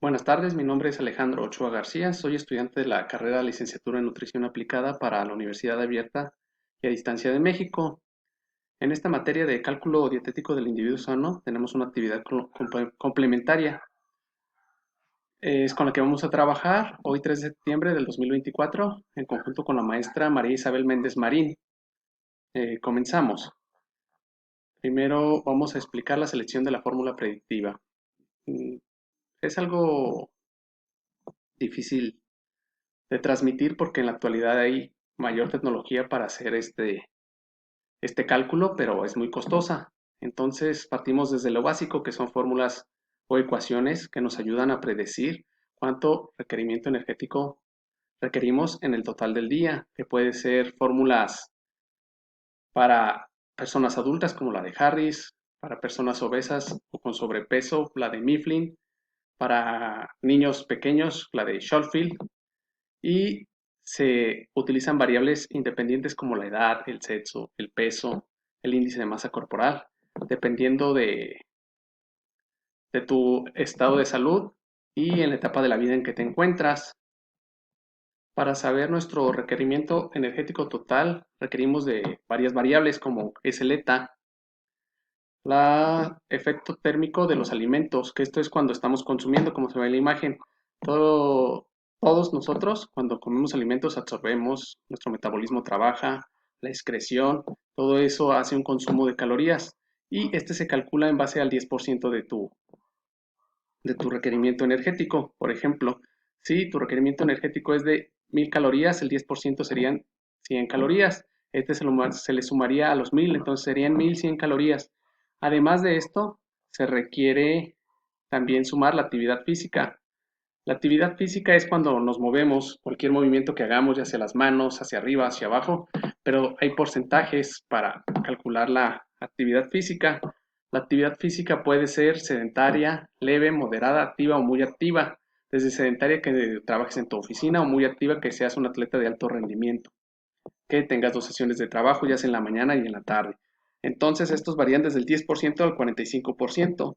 Buenas tardes, mi nombre es Alejandro Ochoa García, soy estudiante de la carrera de Licenciatura en Nutrición Aplicada para la Universidad Abierta y a Distancia de México. En esta materia de cálculo dietético del individuo sano tenemos una actividad complementaria. Es con la que vamos a trabajar hoy 3 de septiembre del 2024 en conjunto con la maestra María Isabel Méndez Marín. Comenzamos. Primero vamos a explicar la selección de la fórmula predictiva. Mm, Es algo difícil de transmitir porque en la actualidad hay mayor tecnología para hacer este cálculo, pero es muy costosa. Entonces partimos desde lo básico, que son fórmulas o ecuaciones que nos ayudan a predecir cuánto requerimiento energético requerimos en el total del día, que puede ser fórmulas para personas adultas como la de Harris, para personas obesas o con sobrepeso, la de Mifflin, para niños pequeños, la de Schofield, y se utilizan variables independientes como la edad, el sexo, el peso, el índice de masa corporal, dependiendo de tu estado de salud y en la etapa de la vida en que te encuentras. Para saber nuestro requerimiento energético total, requerimos de varias variables como es el ETA, la efecto térmico de los alimentos, que esto es cuando estamos consumiendo, como se ve en la imagen. Todo, todos nosotros, cuando comemos alimentos, absorbemos, nuestro metabolismo trabaja, la excreción, todo eso hace un consumo de calorías y este se calcula en base al 10% de tu requerimiento energético. Por ejemplo, si tu requerimiento energético es de 1000 calorías, el 10% serían 100 calorías. Se le sumaría a los 1000, entonces serían 1100 calorías. Además de esto, se requiere también sumar la actividad física. La actividad física es cuando nos movemos, cualquier movimiento que hagamos, ya hacia las manos, hacia arriba, hacia abajo, pero hay porcentajes para calcular la actividad física. La actividad física puede ser sedentaria, leve, moderada, activa o muy activa. Desde sedentaria que trabajes en tu oficina o muy activa que seas un atleta de alto rendimiento, que tengas 2 sesiones de trabajo, ya sea en la mañana y en la tarde. Entonces, estos varían desde el 10% al 45%.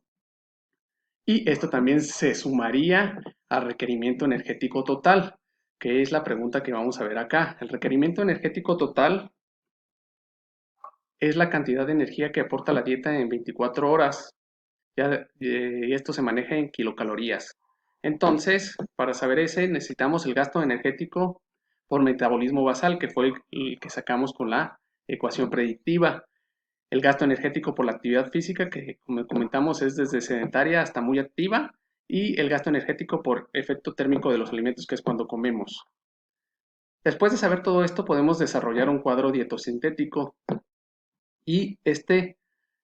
Y esto también se sumaría al requerimiento energético total, que es la pregunta que vamos a ver acá. El requerimiento energético total es la cantidad de energía que aporta la dieta en 24 horas. Y esto se maneja en kilocalorías. Entonces, para saber ese, necesitamos el gasto energético por metabolismo basal, que fue el que sacamos con la ecuación predictiva. El gasto energético por la actividad física, que como comentamos es desde sedentaria hasta muy activa, y el gasto energético por efecto térmico de los alimentos, que es cuando comemos. Después de saber todo esto, podemos desarrollar un cuadro dietosintético y este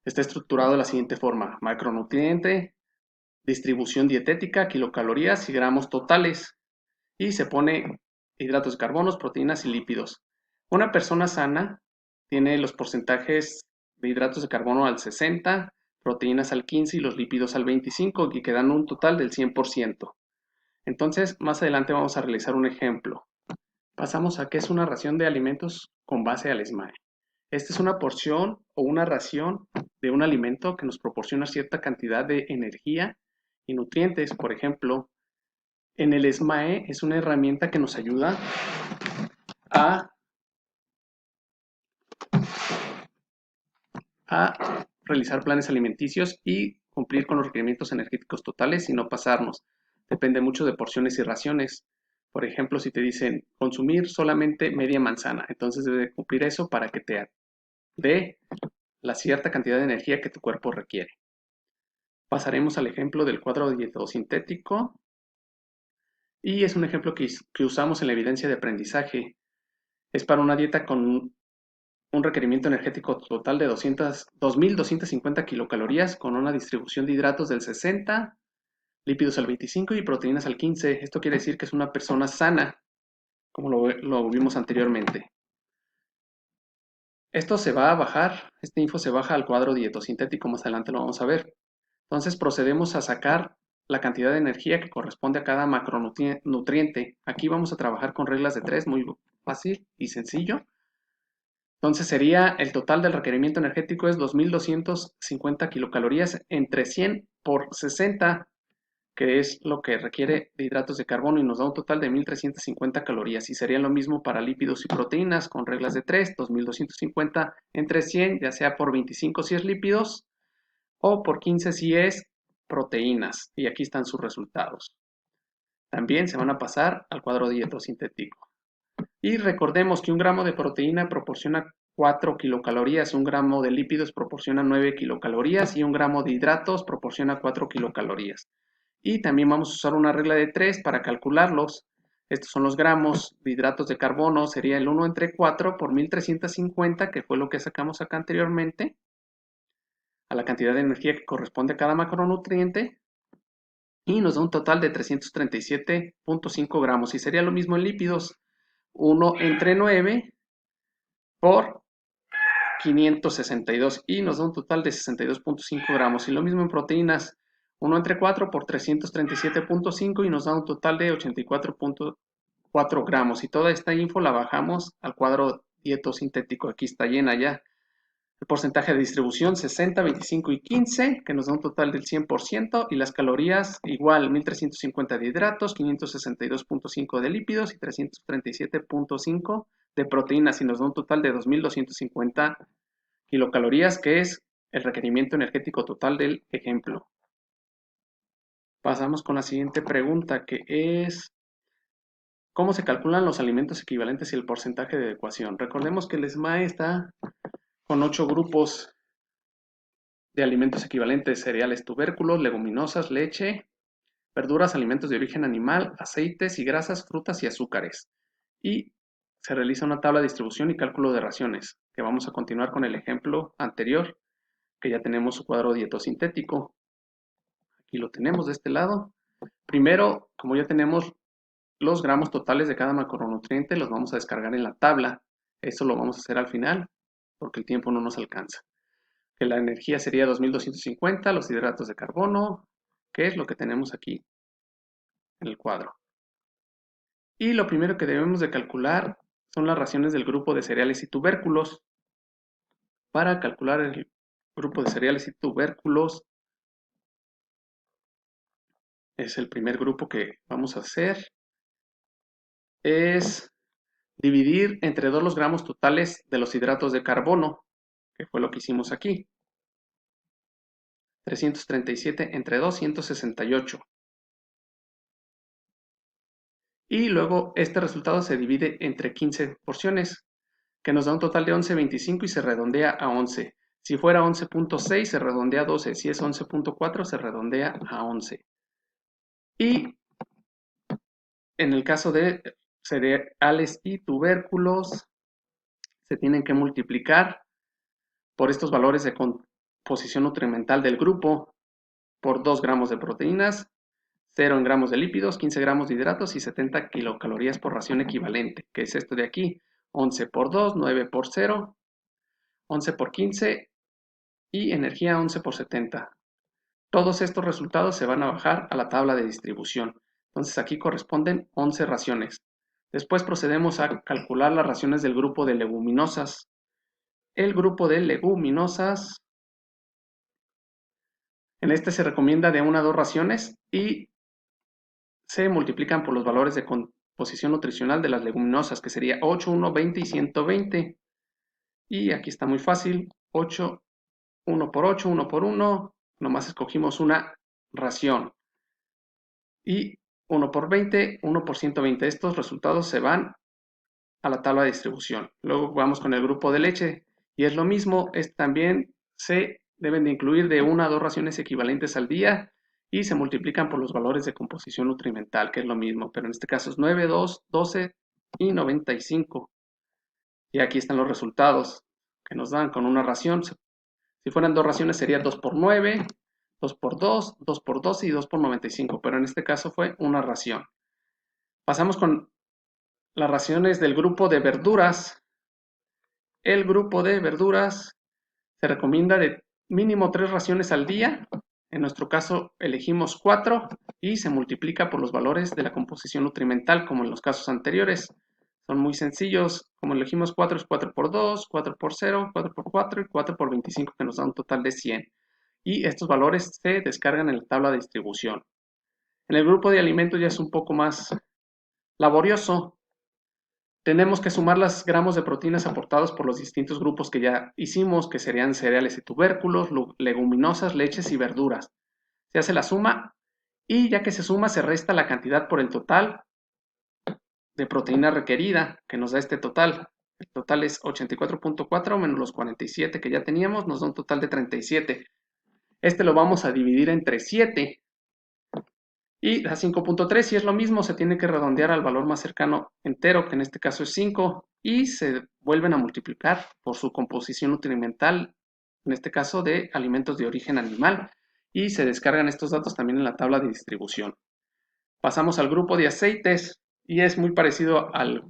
está estructurado de la siguiente forma: macronutriente, distribución dietética, kilocalorías y gramos totales, y se pone hidratos de carbono, proteínas y lípidos. Una persona sana tiene los porcentajes de hidratos de carbono al 60, proteínas al 15 y los lípidos al 25, y que dan un total del 100%. Entonces, más adelante vamos a realizar un ejemplo. Pasamos a qué es una ración de alimentos con base al SMAE. Esta es una porción o una ración de un alimento que nos proporciona cierta cantidad de energía y nutrientes. Por ejemplo, en el SMAE es una herramienta que nos ayuda a, realizar planes alimenticios y cumplir con los requerimientos energéticos totales y no pasarnos. Depende mucho de porciones y raciones. Por ejemplo, si te dicen consumir solamente media manzana, entonces debe cumplir eso para que te dé la cierta cantidad de energía que tu cuerpo requiere. Pasaremos al ejemplo del cuadro dietosintético y es un ejemplo que usamos en la evidencia de aprendizaje. Es para una dieta con un requerimiento energético total de 2.250 kilocalorías con una distribución de hidratos del 60, lípidos al 25 y proteínas al 15. Esto quiere decir que es una persona sana, como lo vimos anteriormente. Esto se va a bajar, esta info se baja al cuadro dietosintético, más adelante lo vamos a ver. Entonces procedemos a sacar la cantidad de energía que corresponde a cada macronutriente. Aquí vamos a trabajar con reglas de 3, muy fácil y sencillo. Entonces sería el total del requerimiento energético es 2250 kilocalorías entre 100 por 60. que es lo que requiere de hidratos de carbono y nos da un total de 1350 calorías. Y sería lo mismo para lípidos y proteínas con reglas de 3, 2250 entre 100, ya sea por 25 si es lípidos o por 15 si es proteínas. Y aquí están sus resultados. También se van a pasar al cuadro dietosintético. Y recordemos que un gramo de proteína proporciona 4 kilocalorías, un gramo de lípidos proporciona 9 kilocalorías y un gramo de hidratos proporciona 4 kilocalorías. Y también vamos a usar una regla de 3 para calcularlos. Estos son los gramos de hidratos de carbono, sería el 1 entre 4 por 1350, que fue lo que sacamos acá anteriormente, a la cantidad de energía que corresponde a cada macronutriente, y nos da un total de 337.5 gramos. Y sería lo mismo en lípidos, 1 entre 9 por 562 y nos da un total de 62.5 gramos. Y lo mismo en proteínas, 1 entre 4 por 337.5 y nos da un total de 84.4 gramos. Y toda esta info la bajamos al cuadro dietosintético. Aquí está llena ya. El porcentaje de distribución 60, 25 y 15, que nos da un total del 100%. Y las calorías igual, 1350 de hidratos, 562.5 de lípidos y 337.5 de proteínas. Y nos da un total de 2250 kilocalorías, que es el requerimiento energético total del ejemplo. Pasamos con la siguiente pregunta, que es ¿cómo se calculan los alimentos equivalentes y el porcentaje de adecuación? Recordemos que el SMAE está con 8 grupos de alimentos equivalentes: cereales, tubérculos, leguminosas, leche, verduras, alimentos de origen animal, aceites y grasas, frutas y azúcares. Y se realiza una tabla de distribución y cálculo de raciones, que vamos a continuar con el ejemplo anterior, que ya tenemos su cuadro dietosintético. Aquí lo tenemos de este lado. Primero, como ya tenemos los gramos totales de cada macronutriente, los vamos a descargar en la tabla. Eso lo vamos a hacer al final, porque el tiempo no nos alcanza. Que la energía sería 2250, los hidratos de carbono, que es lo que tenemos aquí en el cuadro. Y lo primero que debemos de calcular son las raciones del grupo de cereales y tubérculos. Para calcular el grupo de cereales y tubérculos, es el primer grupo que vamos a hacer, es dividir entre 2 los gramos totales de los hidratos de carbono, que fue lo que hicimos aquí. 337 entre 2, 168. Y luego este resultado se divide entre 15 porciones, que nos da un total de 11.25 y se redondea a 11. Si fuera 11.6 se redondea a 12, si es 11.4 se redondea a 11. Y en el caso de cereales y tubérculos, se tienen que multiplicar por estos valores de composición nutrimental del grupo, por 2 gramos de proteínas, 0 en gramos de lípidos, 15 gramos de hidratos y 70 kilocalorías por ración equivalente, que es esto de aquí: 11 por 2, 9 por 0, 11 por 15 y energía 11 por 70. Todos estos resultados se van a bajar a la tabla de distribución. Entonces aquí corresponden 11 raciones. Después procedemos a calcular las raciones del grupo de leguminosas. El grupo de leguminosas, en este se recomienda de 1 a 2 raciones y se multiplican por los valores de composición nutricional de las leguminosas, que sería 8, 1, 20 y 120. Y aquí está muy fácil: 8, 1 por 8, 1 por 1, nomás escogimos una ración. Y 1 por 20, 1 por 120. Estos resultados se van a la tabla de distribución. Luego vamos con el grupo de leche y es lo mismo, también se deben de incluir de 1 a 2 raciones equivalentes al día y se multiplican por los valores de composición nutrimental, que es lo mismo, pero en este caso es 9, 2, 12 y 95. Y aquí están los resultados que nos dan con una ración. Si fueran 2 raciones sería 2 por 9, 2 por 2, 2 por 12 y 2 por 95, pero en este caso fue una ración. Pasamos con las raciones del grupo de verduras. El grupo de verduras se recomienda de mínimo 3 raciones al día. En nuestro caso elegimos 4 y se multiplica por los valores de la composición nutrimental, como en los casos anteriores. Son muy sencillos. Como elegimos 4 es 4 por 2, 4 por 0, 4 por 4 y 4 por 25, que nos da un total de 100. Y estos valores se descargan en la tabla de distribución. En el grupo de alimentos ya es un poco más laborioso. Tenemos que sumar los gramos de proteínas aportados por los distintos grupos que ya hicimos, que serían cereales y tubérculos, leguminosas, leches y verduras. Se hace la suma y ya que se suma se resta la cantidad por el total de proteína requerida, que nos da este total. El total es 84.4 menos los 47 que ya teníamos, nos da un total de 37. Este lo vamos a dividir entre 7. Y a 5.3, si es lo mismo, se tiene que redondear al valor más cercano entero, que en este caso es 5, y se vuelven a multiplicar por su composición nutrimental, en este caso de alimentos de origen animal, y se descargan estos datos también en la tabla de distribución. Pasamos al grupo de aceites, y es muy parecido al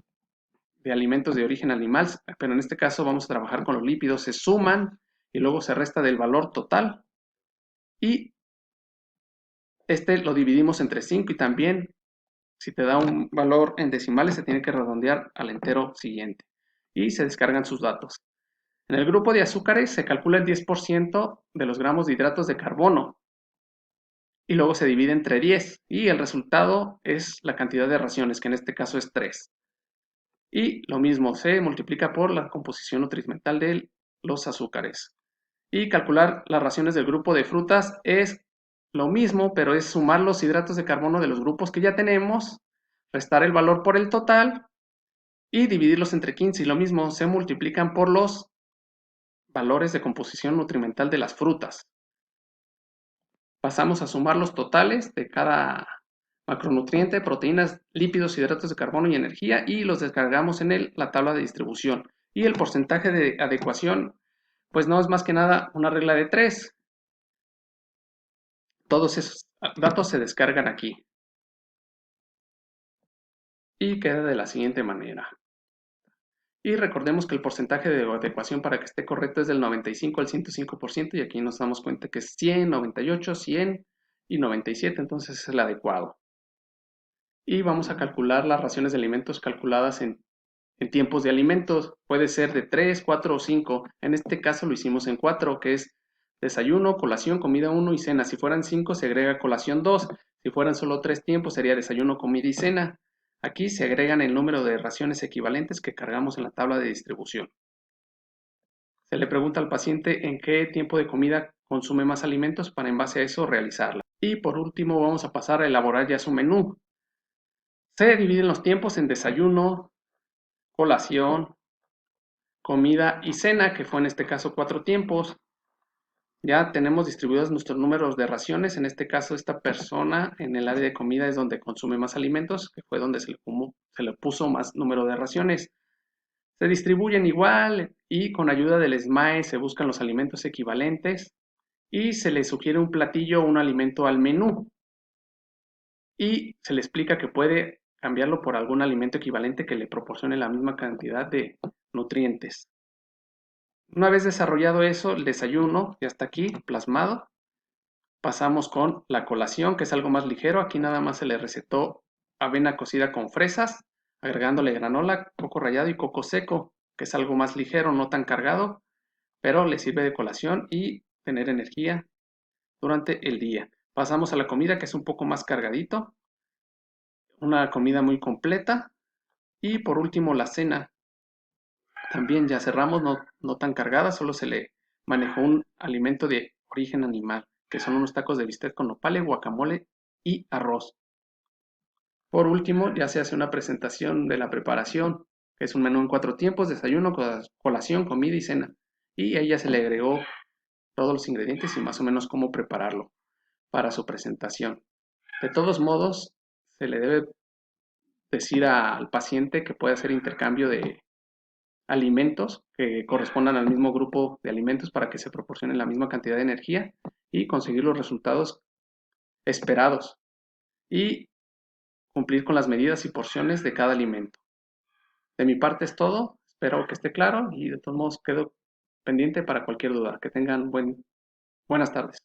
de alimentos de origen animal, pero en este caso vamos a trabajar con los lípidos, se suman y luego se resta del valor total, y este lo dividimos entre 5 y también si te da un valor en decimales, se tiene que redondear al entero siguiente y se descargan sus datos. En el grupo de azúcares se calcula el 10% de los gramos de hidratos de carbono y luego se divide entre 10 y el resultado es la cantidad de raciones, que en este caso es 3. Y lo mismo, se multiplica por la composición nutrimental de los azúcares. Y calcular las raciones del grupo de frutas es lo mismo, pero es sumar los hidratos de carbono de los grupos que ya tenemos, restar el valor por el total y dividirlos entre 15. Y lo mismo, se multiplican por los valores de composición nutrimental de las frutas. Pasamos a sumar los totales de cada macronutriente, proteínas, lípidos, hidratos de carbono y energía y los descargamos en la tabla de distribución. Y el porcentaje de adecuación, pues no es más que nada una regla de 3. Todos esos datos se descargan aquí. Y queda de la siguiente manera. Y recordemos que el porcentaje de adecuación para que esté correcto es del 95 al 105% y aquí nos damos cuenta que es 100, 98, 100 y 97, entonces es el adecuado. Y vamos a calcular las raciones de alimentos calculadas en tiempos de alimentos. Puede ser de 3, 4 o 5. En este caso lo hicimos en 4, que es desayuno, colación, comida 1 y cena. Si fueran 5 se agrega colación 2. Si fueran solo 3 tiempos sería desayuno, comida y cena. Aquí se agregan el número de raciones equivalentes que cargamos en la tabla de distribución. Se le pregunta al paciente en qué tiempo de comida consume más alimentos para en base a eso realizarla. Y por último vamos a pasar a elaborar ya su menú. Se dividen los tiempos en desayuno, colación, comida y cena, que fue en este caso 4 tiempos. Ya tenemos distribuidos nuestros números de raciones. En este caso, esta persona en el área de comida es donde consume más alimentos, que fue donde se le puso más número de raciones. Se distribuyen igual y con ayuda del SMAE se buscan los alimentos equivalentes y se le sugiere un platillo o un alimento al menú. Y se le explica que puede cambiarlo por algún alimento equivalente que le proporcione la misma cantidad de nutrientes. Una vez desarrollado eso, el desayuno ya está aquí plasmado. Pasamos con la colación, que es algo más ligero. Aquí nada más se le recetó avena cocida con fresas, agregándole granola, coco rallado y coco seco, que es algo más ligero, no tan cargado, pero le sirve de colación y tener energía durante el día. Pasamos a la comida, que es un poco más cargadito, una comida muy completa. Y por último, la cena. También ya cerramos, no tan cargada, solo se le manejó un alimento de origen animal, que son unos tacos de bistec con nopales, guacamole y arroz. Por último, ya se hace una presentación de la preparación, que es un menú en 4 tiempos: desayuno, colación, comida y cena. Y ahí ya se le agregó todos los ingredientes y más o menos cómo prepararlo para su presentación. De todos modos, se le debe decir al paciente que puede hacer intercambio de alimentos que correspondan al mismo grupo de alimentos para que se proporcione la misma cantidad de energía y conseguir los resultados esperados y cumplir con las medidas y porciones de cada alimento. De mi parte es todo, espero que esté claro y de todos modos quedo pendiente para cualquier duda. Que tengan buenas tardes.